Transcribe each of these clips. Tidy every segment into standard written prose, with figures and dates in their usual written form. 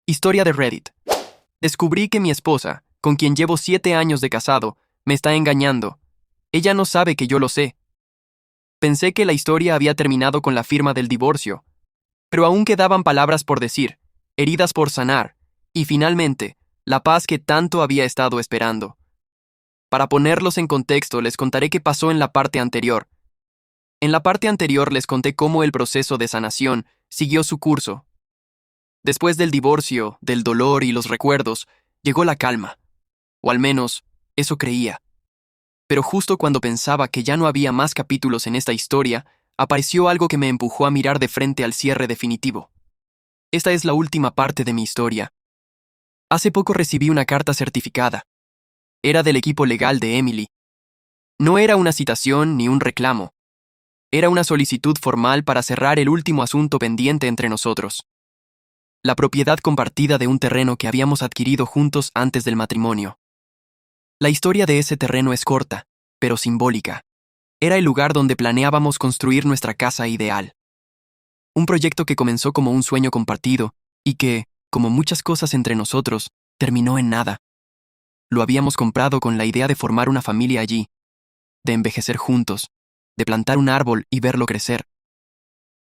Historia de Reddit. Descubrí que mi esposa, con quien llevo 7 años de casado, me está engañando. Ella no sabe que yo lo sé. Pensé que la historia había terminado con la firma del divorcio, pero aún quedaban palabras por decir, heridas por sanar, y finalmente, la paz que tanto había estado esperando. Para ponerlos en contexto, les contaré qué pasó en la parte anterior. En la parte anterior les conté cómo el proceso de sanación siguió su curso. Después del divorcio, del dolor y los recuerdos, llegó la calma. O al menos, eso creía. Pero justo cuando pensaba que ya no había más capítulos en esta historia, apareció algo que me empujó a mirar de frente al cierre definitivo. Esta es la última parte de mi historia. Hace poco recibí una carta certificada. Era del equipo legal de Emily. No era una citación ni un reclamo. Era una solicitud formal para cerrar el último asunto pendiente entre nosotros. La propiedad compartida de un terreno que habíamos adquirido juntos antes del matrimonio. La historia de ese terreno es corta, pero simbólica. Era el lugar donde planeábamos construir nuestra casa ideal. Un proyecto que comenzó como un sueño compartido y que, como muchas cosas entre nosotros, terminó en nada. Lo habíamos comprado con la idea de formar una familia allí, de envejecer juntos, de plantar un árbol y verlo crecer.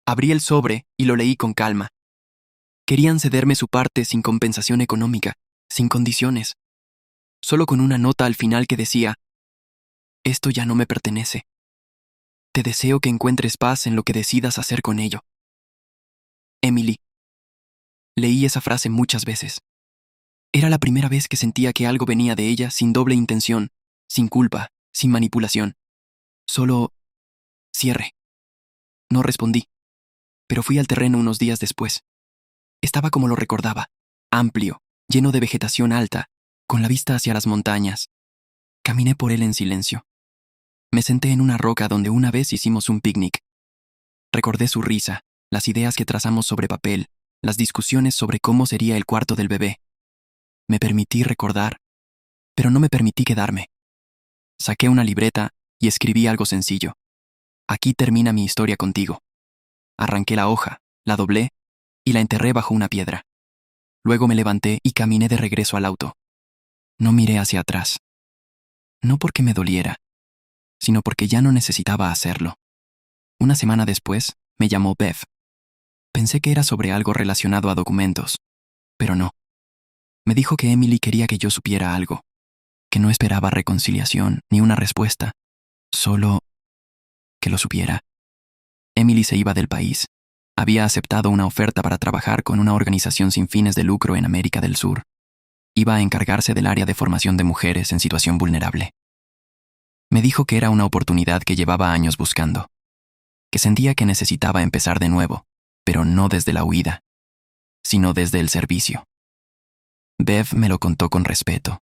Abrí el sobre y lo leí con calma. Querían cederme su parte sin compensación económica, sin condiciones. Solo con una nota al final que decía, esto ya no me pertenece. Te deseo que encuentres paz en lo que decidas hacer con ello. Emily. Leí esa frase muchas veces. Era la primera vez que sentía que algo venía de ella sin doble intención, sin culpa, sin manipulación. Solo cierre. No respondí, pero fui al terreno unos días después. Estaba como lo recordaba, amplio, lleno de vegetación alta, con la vista hacia las montañas. Caminé por él en silencio. Me senté en una roca donde una vez hicimos un picnic. Recordé su risa, las ideas que trazamos sobre papel, las discusiones sobre cómo sería el cuarto del bebé. Me permití recordar, pero no me permití quedarme. Saqué una libreta y escribí algo sencillo. Aquí termina mi historia contigo. Arranqué la hoja, la doblé y la enterré bajo una piedra. Luego me levanté y caminé de regreso al auto. No miré hacia atrás. No porque me doliera, sino porque ya no necesitaba hacerlo. Una semana después, me llamó Bev. Pensé que era sobre algo relacionado a documentos, pero no. Me dijo que Emily quería que yo supiera algo, que no esperaba reconciliación ni una respuesta, solo que lo supiera. Emily se iba del país. Había aceptado una oferta para trabajar con una organización sin fines de lucro en América del Sur. Iba a encargarse del área de formación de mujeres en situación vulnerable. Me dijo que era una oportunidad que llevaba años buscando, que sentía que necesitaba empezar de nuevo, pero no desde la huida, sino desde el servicio. Bev me lo contó con respeto.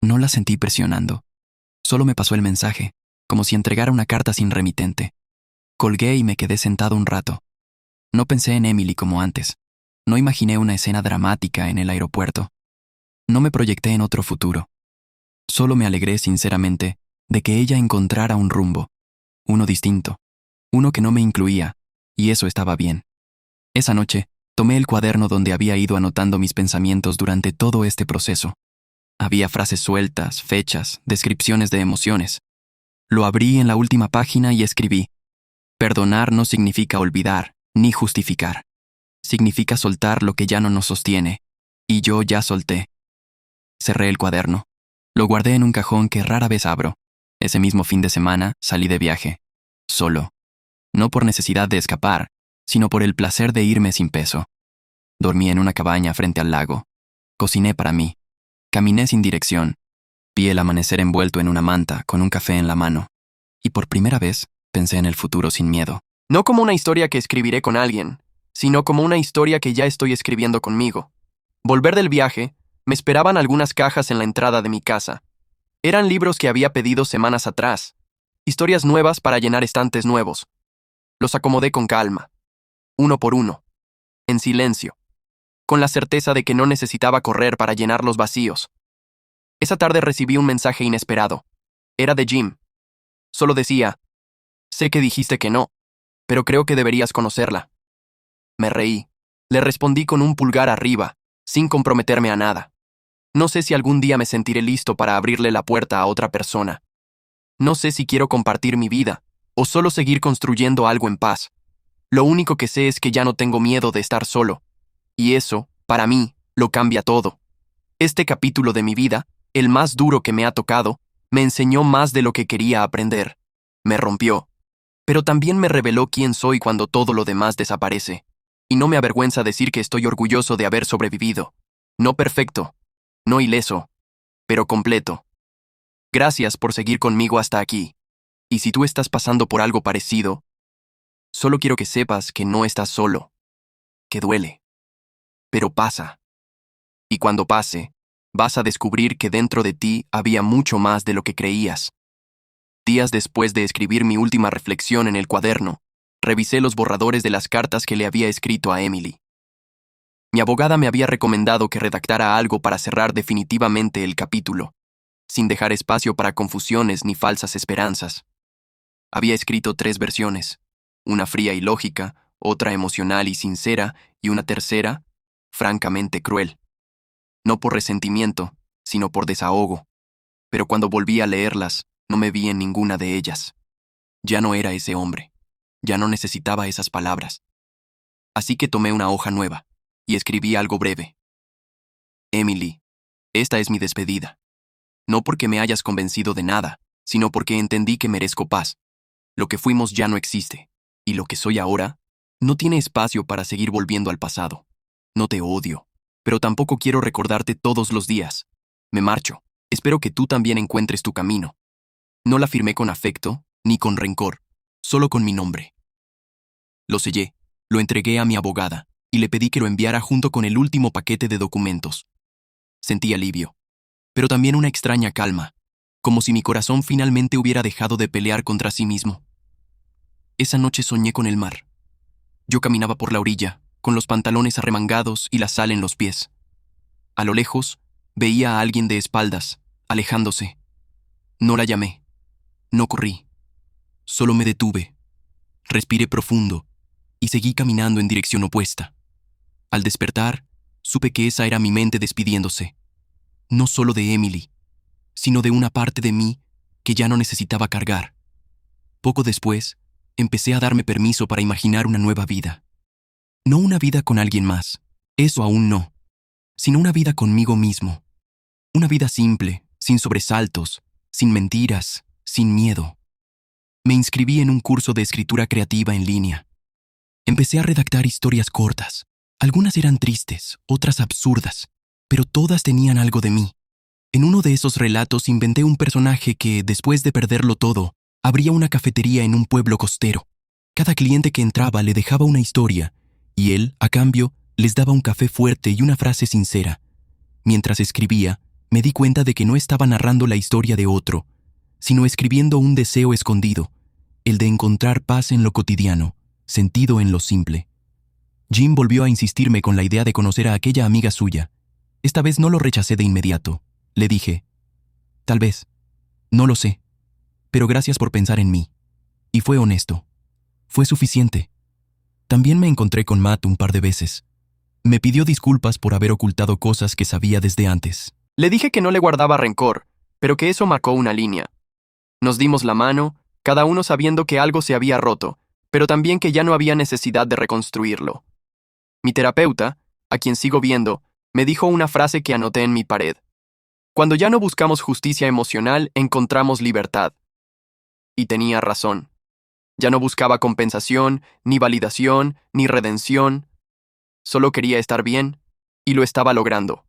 No la sentí presionando. Solo me pasó el mensaje, como si entregara una carta sin remitente. Colgué y me quedé sentado un rato. No pensé en Emily como antes. No imaginé una escena dramática en el aeropuerto. No me proyecté en otro futuro. Solo me alegré sinceramente de que ella encontrara un rumbo, uno distinto, uno que no me incluía, y eso estaba bien. Esa noche, tomé el cuaderno donde había ido anotando mis pensamientos durante todo este proceso. Había frases sueltas, fechas, descripciones de emociones. Lo abrí en la última página y escribí: perdonar no significa olvidar, ni justificar. Significa soltar lo que ya no nos sostiene, y yo ya solté. Cerré el cuaderno. Lo guardé en un cajón que rara vez abro. Ese mismo fin de semana salí de viaje, solo. No por necesidad de escapar, sino por el placer de irme sin peso. Dormí en una cabaña frente al lago. Cociné para mí. Caminé sin dirección. Vi el amanecer envuelto en una manta con un café en la mano. Y por primera vez pensé en el futuro sin miedo. No como una historia que escribiré con alguien, sino como una historia que ya estoy escribiendo conmigo. Volver del viaje, me esperaban algunas cajas en la entrada de mi casa. Eran libros que había pedido semanas atrás. Historias nuevas para llenar estantes nuevos. Los acomodé con calma, uno por uno, en silencio, con la certeza de que no necesitaba correr para llenar los vacíos. Esa tarde recibí un mensaje inesperado. Era de Jim. Solo decía: sé que dijiste que no, pero creo que deberías conocerla. Me reí. Le respondí con un pulgar arriba, sin comprometerme a nada. No sé si algún día me sentiré listo para abrirle la puerta a otra persona. No sé si quiero compartir mi vida o solo seguir construyendo algo en paz. Lo único que sé es que ya no tengo miedo de estar solo. Y eso, para mí, lo cambia todo. Este capítulo de mi vida, el más duro que me ha tocado, me enseñó más de lo que quería aprender. Me rompió. Pero también me reveló quién soy cuando todo lo demás desaparece. Y no me avergüenza decir que estoy orgulloso de haber sobrevivido. No perfecto, no ileso, pero completo. Gracias por seguir conmigo hasta aquí. Y si tú estás pasando por algo parecido, solo quiero que sepas que no estás solo, que duele, pero pasa. Y cuando pase, vas a descubrir que dentro de ti había mucho más de lo que creías. Días después de escribir mi última reflexión en el cuaderno, revisé los borradores de las cartas que le había escrito a Emily. Mi abogada me había recomendado que redactara algo para cerrar definitivamente el capítulo, sin dejar espacio para confusiones ni falsas esperanzas. Había escrito 3 versiones, una fría y lógica, otra emocional y sincera, y una tercera, francamente cruel. No por resentimiento, sino por desahogo. Pero cuando volví a leerlas, no me vi en ninguna de ellas. Ya no era ese hombre. Ya no necesitaba esas palabras. Así que tomé una hoja nueva y escribí algo breve. Emily, esta es mi despedida. No porque me hayas convencido de nada, sino porque entendí que merezco paz. Lo que fuimos ya no existe, y lo que soy ahora no tiene espacio para seguir volviendo al pasado. No te odio, pero tampoco quiero recordarte todos los días. Me marcho. Espero que tú también encuentres tu camino. No la firmé con afecto, ni con rencor, solo con mi nombre. Lo sellé, lo entregué a mi abogada, y le pedí que lo enviara junto con el último paquete de documentos. Sentí alivio, pero también una extraña calma, como si mi corazón finalmente hubiera dejado de pelear contra sí mismo. Esa noche soñé con el mar. Yo caminaba por la orilla, con los pantalones arremangados y la sal en los pies. A lo lejos, veía a alguien de espaldas, alejándose. No la llamé. No corrí. Solo me detuve. Respiré profundo y seguí caminando en dirección opuesta. Al despertar, supe que esa era mi mente despidiéndose. No solo de Emily, sino de una parte de mí que ya no necesitaba cargar. Poco después, empecé a darme permiso para imaginar una nueva vida. No una vida con alguien más, eso aún no, sino una vida conmigo mismo. Una vida simple, sin sobresaltos, sin mentiras, sin miedo. Me inscribí en un curso de escritura creativa en línea. Empecé a redactar historias cortas. Algunas eran tristes, otras absurdas, pero todas tenían algo de mí. En uno de esos relatos inventé un personaje que, después de perderlo todo, abría una cafetería en un pueblo costero. Cada cliente que entraba le dejaba una historia, y él, a cambio, les daba un café fuerte y una frase sincera. Mientras escribía, me di cuenta de que no estaba narrando la historia de otro, sino escribiendo un deseo escondido, el de encontrar paz en lo cotidiano, sentido en lo simple. Jim volvió a insistirme con la idea de conocer a aquella amiga suya. Esta vez no lo rechacé de inmediato. Le dije, tal vez, no lo sé, pero gracias por pensar en mí. Y fue honesto. Fue suficiente. También me encontré con Matt un par de veces. Me pidió disculpas por haber ocultado cosas que sabía desde antes. Le dije que no le guardaba rencor, pero que eso marcó una línea. Nos dimos la mano, cada uno sabiendo que algo se había roto, pero también que ya no había necesidad de reconstruirlo. Mi terapeuta, a quien sigo viendo, me dijo una frase que anoté en mi pared. Cuando ya no buscamos justicia emocional, encontramos libertad. Y tenía razón. Ya no buscaba compensación, ni validación, ni redención. Solo quería estar bien, y lo estaba logrando.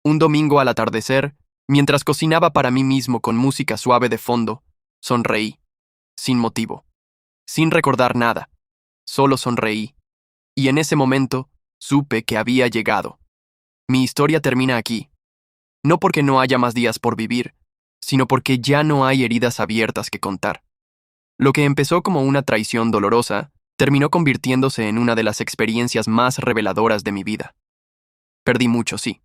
Un domingo al atardecer, mientras cocinaba para mí mismo con música suave de fondo, sonreí, sin motivo, sin recordar nada. Solo sonreí. Y en ese momento, supe que había llegado. Mi historia termina aquí. No porque no haya más días por vivir, sino porque ya no hay heridas abiertas que contar. Lo que empezó como una traición dolorosa, terminó convirtiéndose en una de las experiencias más reveladoras de mi vida. Perdí mucho, sí,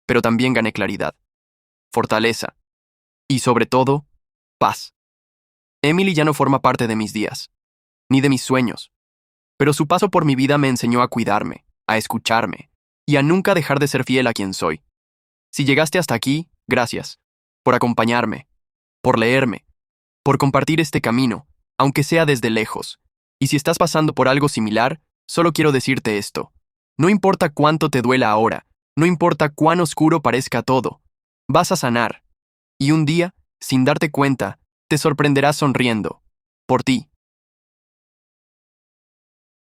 pero también gané claridad, fortaleza y, sobre todo, paz. Emily ya no forma parte de mis días, ni de mis sueños, pero su paso por mi vida me enseñó a cuidarme, a escucharme y a nunca dejar de ser fiel a quien soy. Si llegaste hasta aquí, gracias. Por acompañarme, por leerme, por compartir este camino, aunque sea desde lejos. Y si estás pasando por algo similar, solo quiero decirte esto. No importa cuánto te duela ahora, no importa cuán oscuro parezca todo, vas a sanar. Y un día, sin darte cuenta, te sorprenderás sonriendo. Por ti.